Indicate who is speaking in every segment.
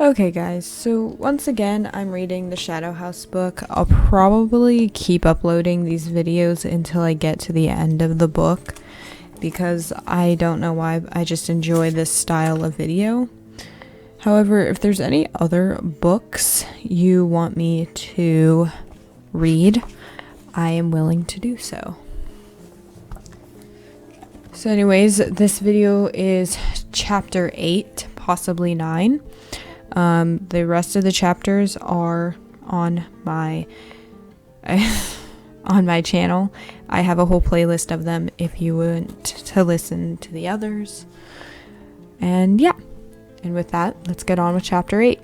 Speaker 1: Okay guys, so once again I'm reading the Shadow House book. I'll probably keep uploading these videos until I get to the end of the book because I don't know why, I just enjoy this style of video. However, if there's any other books you want me to read, I am willing to do so. So anyways, this video is chapter 8, possibly 9. The rest of the chapters are on my on my channel. I have a whole playlist of them if you want to listen to the others. And yeah, and with that, let's get on with chapter 8.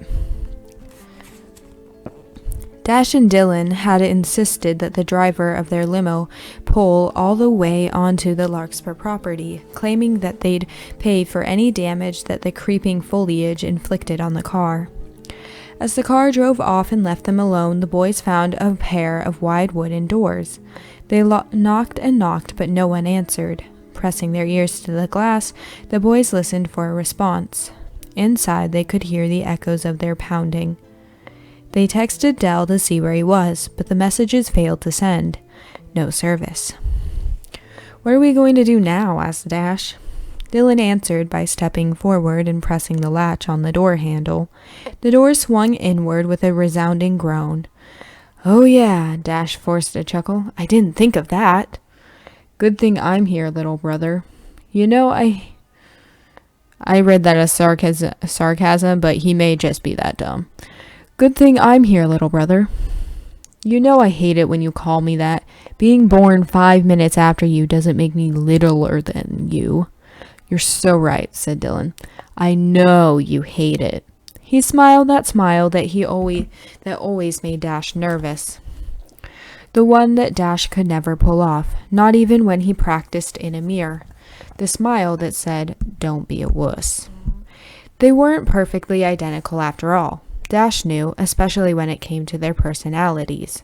Speaker 1: Dash and Dylan had insisted that the driver of their limo pull all the way onto the Larkspur property, claiming that they'd pay for any damage that the creeping foliage inflicted on the car. As the car drove off and left them alone, the boys found a pair of wide wooden doors. They knocked and knocked, but no one answered. Pressing their ears to the glass, the boys listened for a response. Inside, they could hear the echoes of their pounding. They texted Dell to see where he was, but the messages failed to send. No service. "What are we going to do now?" asked Dash. Dylan answered by stepping forward and pressing the latch on the door handle. The door swung inward with a resounding groan. "Oh yeah," Dash forced a chuckle. "I didn't think of that." "Good thing I'm here, little brother. You know, I read that as sarcasm, but he may just be that dumb. Good thing I'm here, little brother. You know I hate it when you call me that. Being born 5 minutes after you doesn't make me littler than you." "You're so right," said Dylan. "I know you hate it." He smiled that smile that always made Dash nervous. The one that Dash could never pull off, not even when he practiced in a mirror. The smile that said, "Don't be a wuss." They weren't perfectly identical after all. Dash knew, especially when it came to their personalities.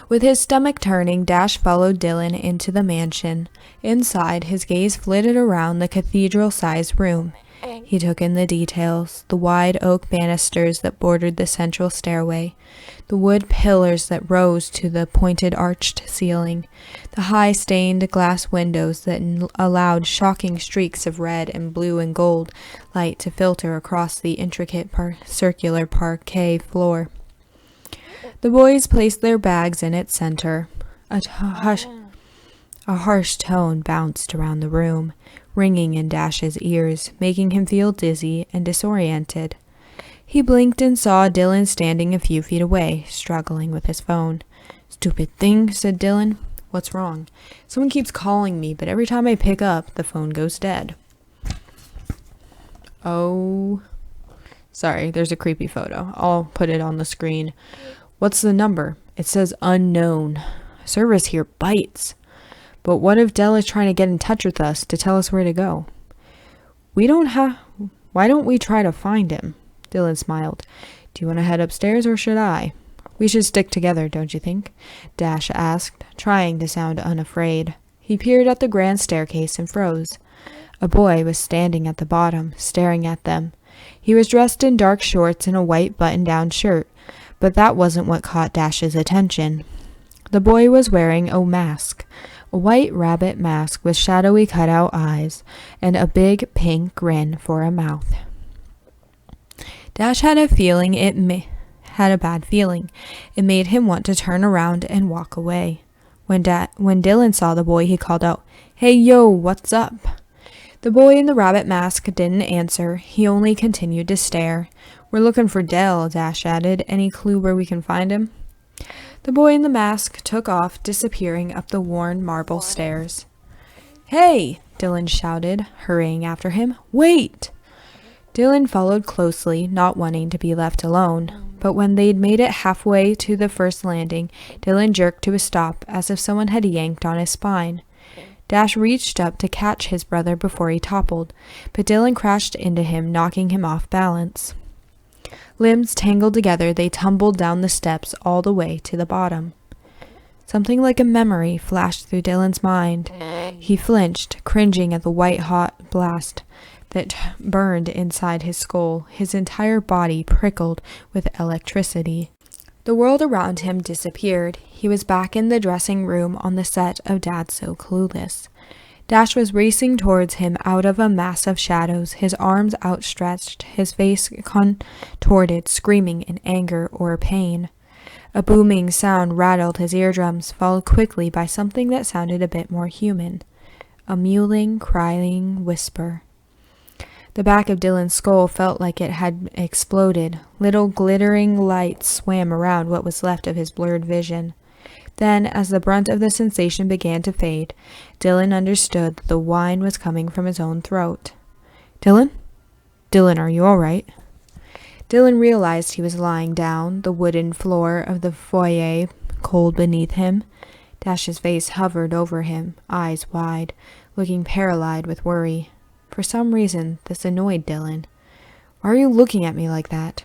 Speaker 1: With his stomach turning, Dash followed Dylan into the mansion. Inside, his gaze flitted around the cathedral-sized room. He took in the details, the wide oak banisters that bordered the central stairway, the wood pillars that rose to the pointed arched ceiling, the high stained glass windows that allowed shocking streaks of red and blue and gold light to filter across the intricate circular parquet floor. The boys placed their bags in its center. A harsh tone bounced around the room, ringing in Dash's ears, making him feel dizzy and disoriented. He blinked and saw Dylan standing a few feet away, struggling with his phone. "Stupid thing," said Dylan. "What's wrong?" "Someone keeps calling me, but every time I pick up, the phone goes dead." "Oh, sorry, there's a creepy photo. I'll put it on the screen. What's the number?" "It says unknown. Service here bites." "But what if Dell is trying to get in touch with us to tell us where to go?" Why don't we try to find him?" Dylan smiled. "Do you want to head upstairs or should I?" "We should stick together, don't you think?" Dash asked, trying to sound unafraid. He peered at the grand staircase and froze. A boy was standing at the bottom, staring at them. He was dressed in dark shorts and a white button-down shirt, but that wasn't what caught Dash's attention. The boy was wearing a mask. A white rabbit mask with shadowy cutout eyes and a big pink grin for a mouth. Dash had a bad feeling. It made him want to turn around and walk away. When Dylan saw the boy, he called out, "Hey yo, what's up?" The boy in the rabbit mask didn't answer. He only continued to stare. "We're looking for Dell," Dash added. "Any clue where we can find him?" The boy in the mask took off, disappearing up the worn marble stairs. "Hey!" Dylan shouted, hurrying after him. "Wait!" Dylan followed closely, not wanting to be left alone. But when they'd made it halfway to the first landing, Dylan jerked to a stop, as if someone had yanked on his spine. Dash reached up to catch his brother before he toppled, but Dylan crashed into him, knocking him off balance. Limbs tangled together, they tumbled down the steps all the way to the bottom. Something like a memory flashed through Dylan's mind. He flinched, cringing at the white-hot blast. that burned inside his skull. His entire body prickled with electricity. The world around him disappeared. He was back in the dressing room on the set of Dad So Clueless. Dash was racing towards him out of a mass of shadows, his arms outstretched, his face contorted, screaming in anger or pain. A booming sound rattled his eardrums, followed quickly by something that sounded a bit more human. A mewling, crying whisper. The back of Dylan's skull felt like it had exploded. Little glittering lights swam around what was left of his blurred vision. Then, as the brunt of the sensation began to fade, Dylan understood that the whine was coming from his own throat. "Dylan? Dylan, are you all right?" Dylan realized he was lying down, the wooden floor of the foyer cold beneath him. Dash's face hovered over him, eyes wide, looking paralyzed with worry. For some reason, this annoyed Dylan. "Why are you looking at me like that?"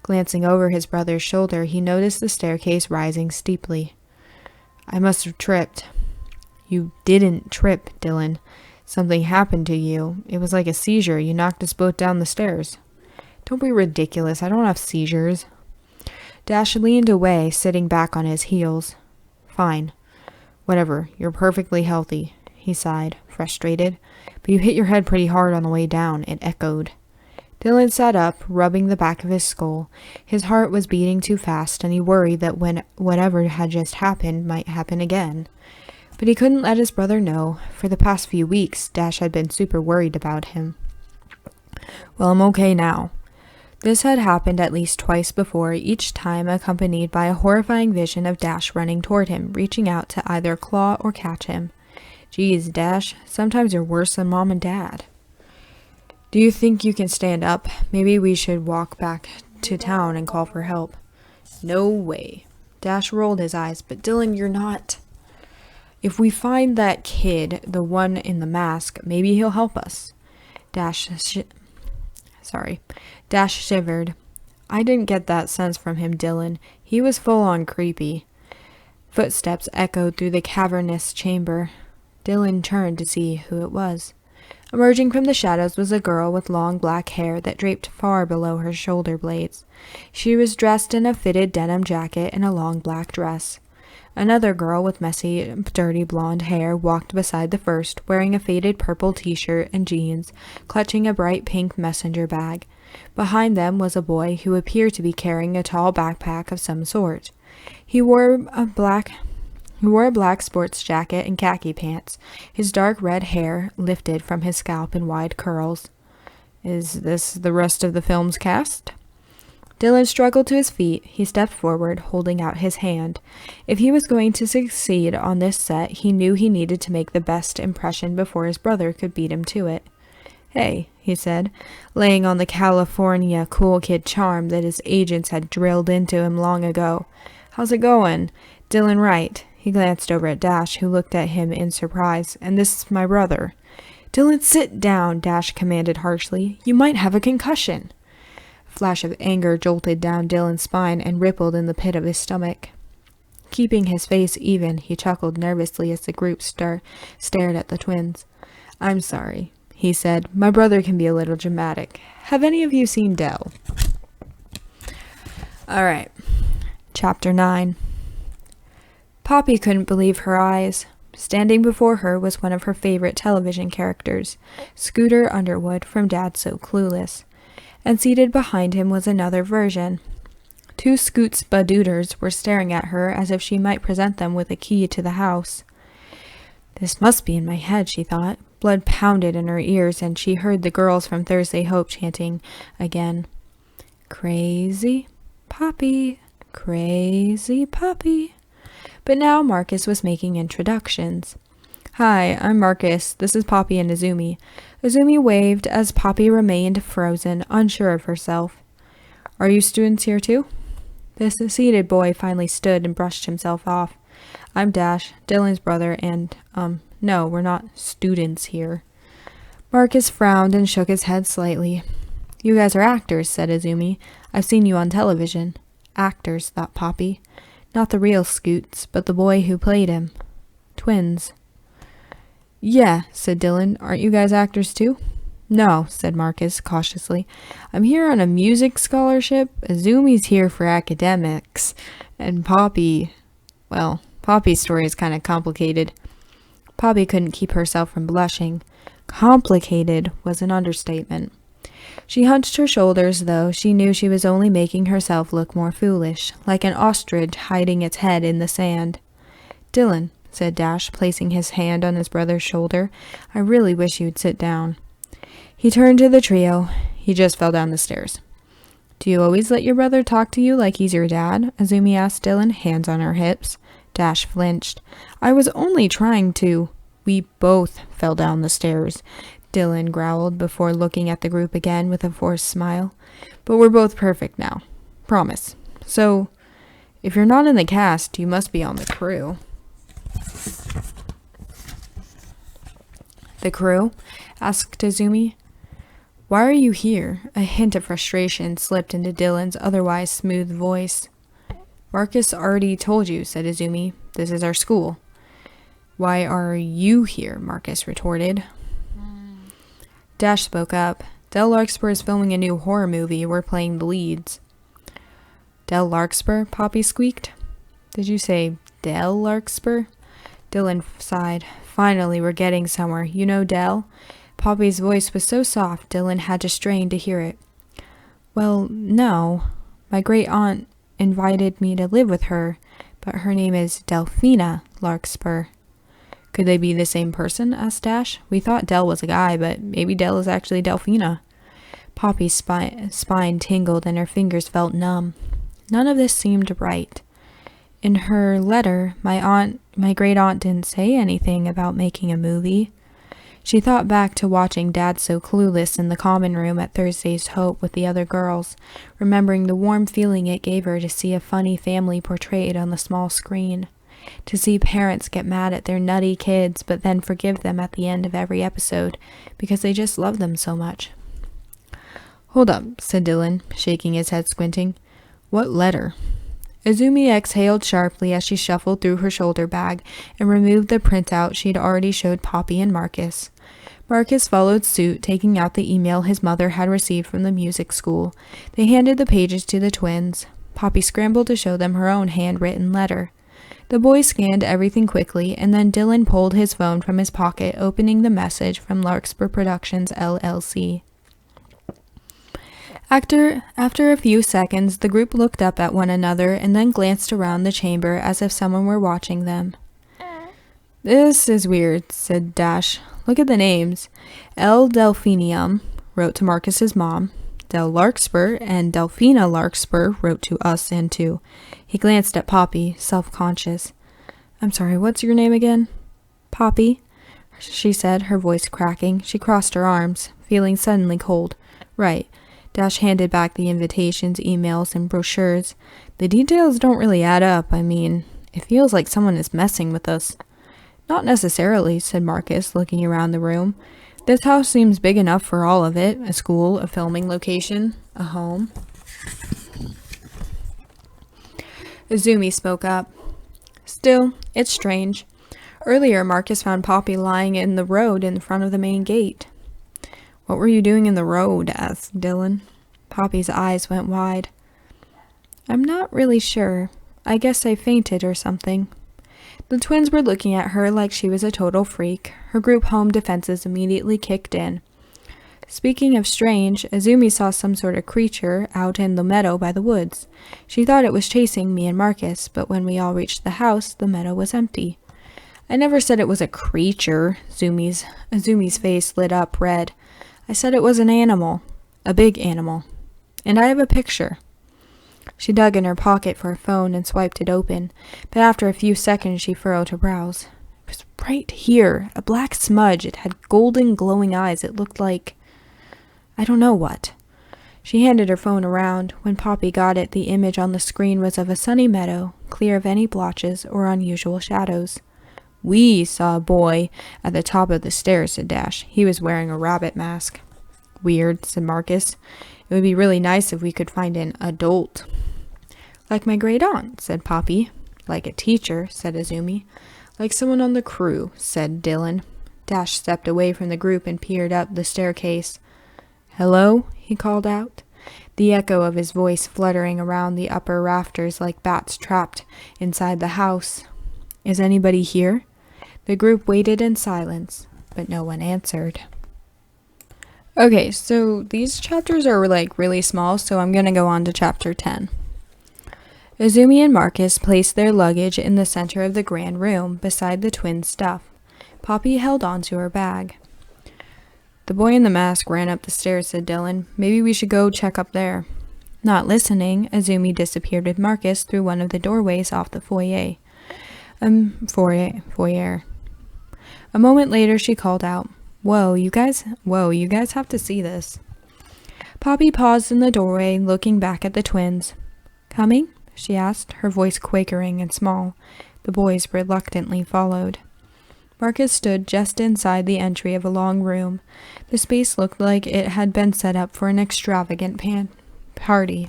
Speaker 1: Glancing over his brother's shoulder, he noticed the staircase rising steeply. "I must have tripped." "You didn't trip, Dylan. Something happened to you. It was like a seizure. You knocked us both down the stairs." "Don't be ridiculous. I don't have seizures." Dash leaned away, sitting back on his heels. "Fine. Whatever. You're perfectly healthy," he sighed, frustrated. "But you hit your head pretty hard on the way down," it echoed. Dylan sat up, rubbing the back of his skull. His heart was beating too fast, and he worried that whatever had just happened might happen again. But he couldn't let his brother know. For the past few weeks, Dash had been super worried about him. "Well, I'm okay now." This had happened at least twice before, each time accompanied by a horrifying vision of Dash running toward him, reaching out to either claw or catch him. "Geez, Dash, sometimes you're worse than Mom and Dad." "Do you think you can stand up? Maybe we should walk back to town and call for help." "No way." Dash rolled his eyes. "But Dylan, you're not." "If we find that kid, the one in the mask, maybe he'll help us." Dash shivered. "I didn't get that sense from him, Dylan. He was full-on creepy." Footsteps echoed through the cavernous chamber. Dylan turned to see who it was. Emerging from the shadows was a girl with long black hair that draped far below her shoulder blades. She was dressed in a fitted denim jacket and a long black dress. Another girl with messy, dirty blonde hair walked beside the first, wearing a faded purple t-shirt and jeans, clutching a bright pink messenger bag. Behind them was a boy who appeared to be carrying a tall backpack of some sort. He wore a black sports jacket and khaki pants, his dark red hair lifted from his scalp in wide curls. "Is this the rest of the film's cast?" Dylan struggled to his feet. He stepped forward, holding out his hand. If he was going to succeed on this set, he knew he needed to make the best impression before his brother could beat him to it. "Hey," he said, laying on the California cool kid charm that his agents had drilled into him long ago. "How's it going? Dylan Wright." He glanced over at Dash, who looked at him in surprise. "And this is my brother." "Dylan, sit down," Dash commanded harshly. "You might have a concussion." A flash of anger jolted down Dylan's spine and rippled in the pit of his stomach. Keeping his face even, he chuckled nervously as the group stared at the twins. "I'm sorry," he said. "My brother can be a little dramatic. Have any of you seen Dell?" All right. Chapter 9. Poppy couldn't believe her eyes. Standing before her was one of her favorite television characters, Scooter Underwood from Dad So Clueless. And seated behind him was another version. Two Scoots Badooters were staring at her as if she might present them with a key to the house. This must be in my head, she thought. Blood pounded in her ears, and she heard the girls from Thursday Hope chanting again. "Crazy Poppy, crazy Poppy." But now Marcus was making introductions. "Hi, I'm Marcus. This is Poppy and Izumi." Izumi waved as Poppy remained frozen, unsure of herself. "Are you students here too?" The seated boy finally stood and brushed himself off. "I'm Dash, Dylan's brother, and, no, we're not students here." Marcus frowned and shook his head slightly. "You guys are actors," said Izumi. "I've seen you on television." Actors, thought Poppy. Not the real Scoots, but the boy who played him. Twins. "Yeah," said Dylan. "Aren't you guys actors too?" No, said Marcus cautiously. I'm here on a music scholarship. Azumi's here for academics. And Poppy's story is kind of complicated. Poppy couldn't keep herself from blushing. Complicated was an understatement. She hunched her shoulders, though she knew she was only making herself look more foolish, like an ostrich hiding its head in the sand. Dylan, said Dash, placing his hand on his brother's shoulder, I really wish you'd sit down. He turned to the trio. He just fell down the stairs. Do you always let your brother talk to you like he's your dad? Azumi asked Dylan, hands on her hips. Dash flinched. I was only trying to. We both fell down the stairs, Dylan growled before looking at the group again with a forced smile. But we're both perfect now. Promise. So, if you're not in the cast, you must be on the crew. The crew? Asked Azumi. Why are you here? A hint of frustration slipped into Dylan's otherwise smooth voice. Marcus already told you, said Azumi. This is our school. Why are you here? Marcus retorted. Dash spoke up. Del Larkspur is filming a new horror movie. We're playing the leads. Del Larkspur? Poppy squeaked. Did you say Del Larkspur? Dylan sighed. Finally, we're getting somewhere. You know Del? Poppy's voice was so soft, Dylan had to strain to hear it. Well, no. My great-aunt invited me to live with her, but her name is Delphina Larkspur. Could they be the same person? Asked Dash. We thought Del was a guy, but maybe Del is actually Delphina. Poppy's spine tingled and her fingers felt numb. None of this seemed right. In her letter, my great-aunt didn't say anything about making a movie. She thought back to watching Dad so clueless in the common room at Thursday's Hope with the other girls, remembering the warm feeling it gave her to see a funny family portrayed on the small screen. To see parents get mad at their nutty kids but then forgive them at the end of every episode because they just love them so much. Hold up, said Dylan, shaking his head squinting. What letter? Azumi exhaled sharply as she shuffled through her shoulder bag and removed the printout she'd already showed Poppy and Marcus. Marcus followed suit, taking out the email his mother had received from the music school. They handed the pages to the twins. Poppy scrambled to show them her own handwritten letter. The boys scanned everything quickly, and then Dylan pulled his phone from his pocket, opening the message from Larkspur Productions, LLC. After a few seconds, the group looked up at one another and then glanced around the chamber as if someone were watching them. This is weird, said Dash. Look at the names. L. Delphinium wrote to Marcus's mom. Del Larkspur and Delphina Larkspur wrote to us and to. He glanced at Poppy, self-conscious. I'm sorry, what's your name again? Poppy, she said, her voice cracking. She crossed her arms, feeling suddenly cold. Right. Dash handed back the invitations, emails, and brochures. The details don't really add up. I mean, it feels like someone is messing with us. Not necessarily, said Marcus, looking around the room. This house seems big enough for all of it. A school, a filming location, a home. Azumi spoke up. Still, it's strange. Earlier, Marcus found Poppy lying in the road in front of the main gate. What were you doing in the road? Asked Dylan. Poppy's eyes went wide. I'm not really sure. I guess I fainted or something. The twins were looking at her like she was a total freak. Her group home defenses immediately kicked in. Speaking of strange, Azumi saw some sort of creature out in the meadow by the woods. She thought it was chasing me and Marcus, but when we all reached the house, the meadow was empty. I never said it was a creature. Azumi's face lit up red. I said it was an animal. A big animal. And I have a picture. She dug in her pocket for her phone and swiped it open, but after a few seconds she furrowed her brows. It was right here, a black smudge. It had golden glowing eyes. It looked like... I don't know what. She handed her phone around. When Poppy got it, the image on the screen was of a sunny meadow, clear of any blotches or unusual shadows. We saw a boy at the top of the stairs, said Dash. He was wearing a rabbit mask. Weird, said Marcus. It would be really nice if we could find an adult. Like my great-aunt, said Poppy. Like a teacher, said Azumi. Like someone on the crew, said Dylan. Dash stepped away from the group and peered up the staircase. "Hello?" he called out, the echo of his voice fluttering around the upper rafters like bats trapped inside the house. "Is anybody here?" The group waited in silence, but no one answered. Okay, so these chapters are like really small, so I'm gonna go on to chapter 10. Izumi and Marcus placed their luggage in the center of the grand room beside the twins' stuff. Poppy held onto her bag. "The boy in the mask ran up the stairs," said Dylan. "Maybe we should go check up there." Not listening, Izumi disappeared with Marcus through one of the doorways off the foyer. Foyer. A moment later, she called out, Whoa, you guys have to see this." Poppy paused in the doorway, looking back at the twins. "Coming?" she asked, her voice quakering and small. The boys reluctantly followed. Marcus stood just inside the entry of a long room. The space looked like it had been set up for an extravagant party.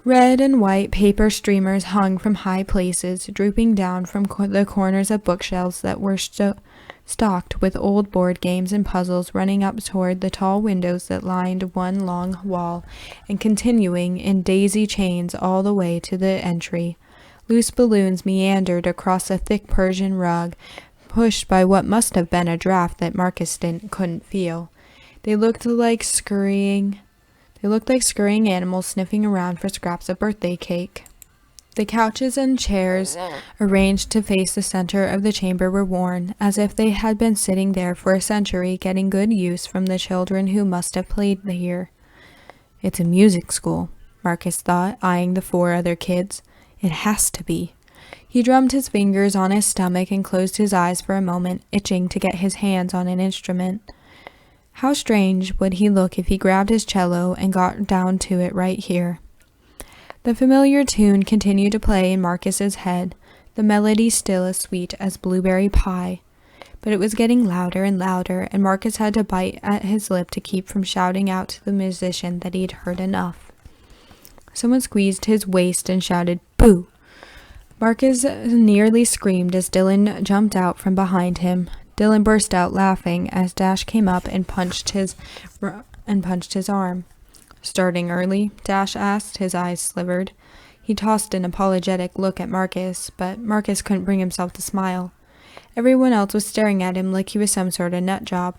Speaker 1: Red and white paper streamers hung from high places, drooping down from the corners of bookshelves that were stocked with old board games and puzzles, running up toward the tall windows that lined one long wall and continuing in daisy chains all the way to the entry. Loose balloons meandered across a thick Persian rug, pushed by what must have been a draft that Marcus couldn't feel. They looked like scurrying animals sniffing around for scraps of birthday cake. The couches and chairs arranged to face the center of the chamber were worn, as if they had been sitting there for a century, getting good use from the children who must have played here. "It's a music school," Marcus thought, eyeing the 4 other kids. "It has to be." He drummed his fingers on his stomach and closed his eyes for a moment, itching to get his hands on an instrument. How strange would he look if he grabbed his cello and got down to it right here. The familiar tune continued to play in Marcus's head, the melody still as sweet as blueberry pie. But it was getting louder and louder, and Marcus had to bite at his lip to keep from shouting out to the musician that he'd heard enough. Someone squeezed his waist and shouted, "Boo!" Marcus nearly screamed as Dylan jumped out from behind him. Dylan burst out laughing as Dash came up and punched his arm. "Starting early?" Dash asked, his eyes slivered. He tossed an apologetic look at Marcus, but Marcus couldn't bring himself to smile. Everyone else was staring at him like he was some sort of nut job.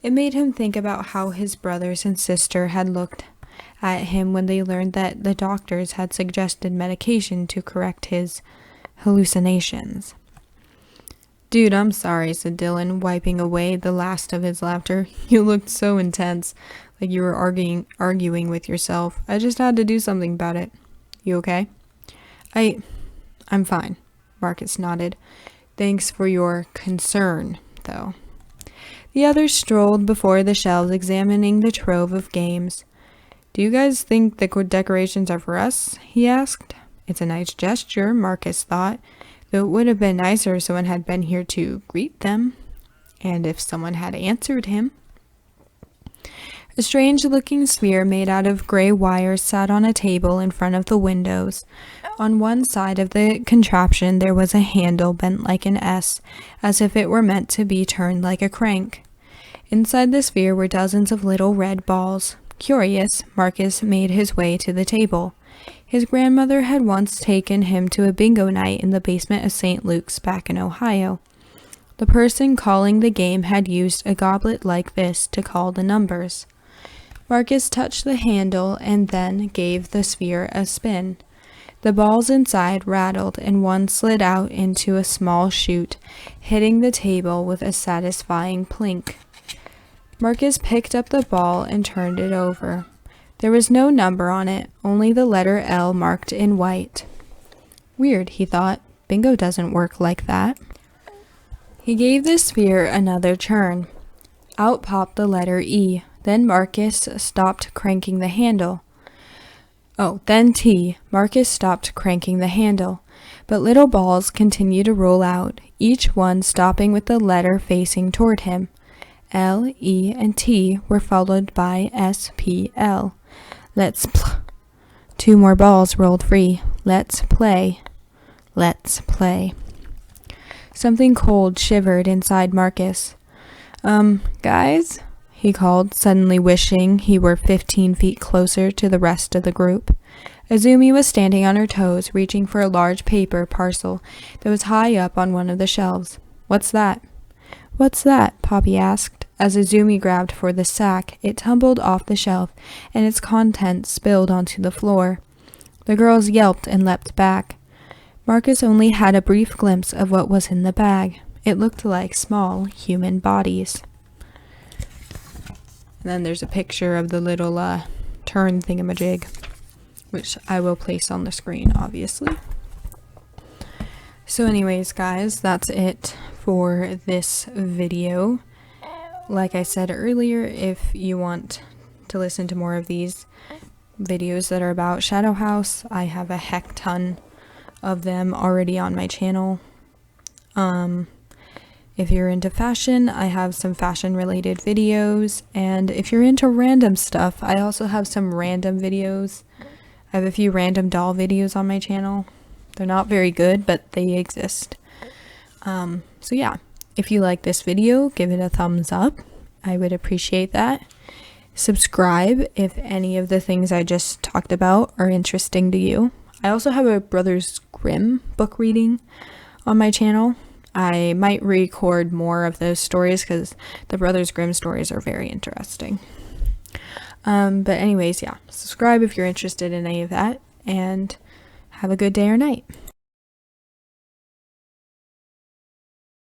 Speaker 1: It made him think about how his brothers and sister had looked at him when they learned that the doctors had suggested medication to correct his hallucinations. "Dude, I'm sorry," said Dylan, wiping away the last of his laughter. "You looked so intense, like you were arguing with yourself. I just had to do something about it. You okay?" I'm fine," Marcus nodded. "Thanks for your concern, though." The others strolled before the shelves, examining the trove of games. "Do you guys think the decorations are for us?" he asked. It's a nice gesture, Marcus thought, though it would have been nicer if someone had been here to greet them, and if someone had answered him. A strange-looking sphere made out of gray wires sat on a table in front of the windows. On one side of the contraption there was a handle bent like an S, as if it were meant to be turned like a crank. Inside the sphere were dozens of little red balls. Curious, Marcus made his way to the table. His grandmother had once taken him to a bingo night in the basement of St. Luke's back in Ohio. The person calling the game had used a goblet like this to call the numbers. Marcus touched the handle and then gave the sphere a spin. The balls inside rattled and one slid out into a small chute, hitting the table with a satisfying plink. Marcus picked up the ball and turned it over. There was no number on it, only the letter L marked in white. Weird, he thought. Bingo doesn't work like that. He gave the sphere another turn. Out popped the letter E. Then Marcus stopped cranking the handle. Then T. Marcus stopped cranking the handle. But little balls continued to roll out, each one stopping with the letter facing toward him. L, E, and T were followed by S, P, L. Let's play. 2 more balls rolled free. Let's play. Let's play. Something cold shivered inside Marcus. Guys? He called, suddenly wishing he were 15 feet closer to the rest of the group. Azumi was standing on her toes, reaching for a large paper parcel that was high up on one of the shelves. What's that? What's that? Poppy asked. As Azumi grabbed for the sack, it tumbled off the shelf, and its contents spilled onto the floor. The girls yelped and leapt back. Marcus only had a brief glimpse of what was in the bag. It looked like small human bodies. And then there's a picture of the little turn thingamajig, which I will place on the screen, obviously. So anyways, guys, that's it for this video. Like I said earlier, if you want to listen to more of these videos that are about Shadow House, I have a heck ton of them already on my channel. If you're into fashion, I have some fashion related videos, and if you're into random stuff, I also have some random videos. I have a few random doll videos on my channel. They're not very good, but they exist. So yeah, if you like this video, give it a thumbs up. I would appreciate that. Subscribe if any of the things I just talked about are interesting to you. I also have a Brothers Grimm book reading on my channel. I might record more of those stories because the Brothers Grimm stories are very interesting. But anyways, yeah, subscribe if you're interested in any of that, and have a good day or night.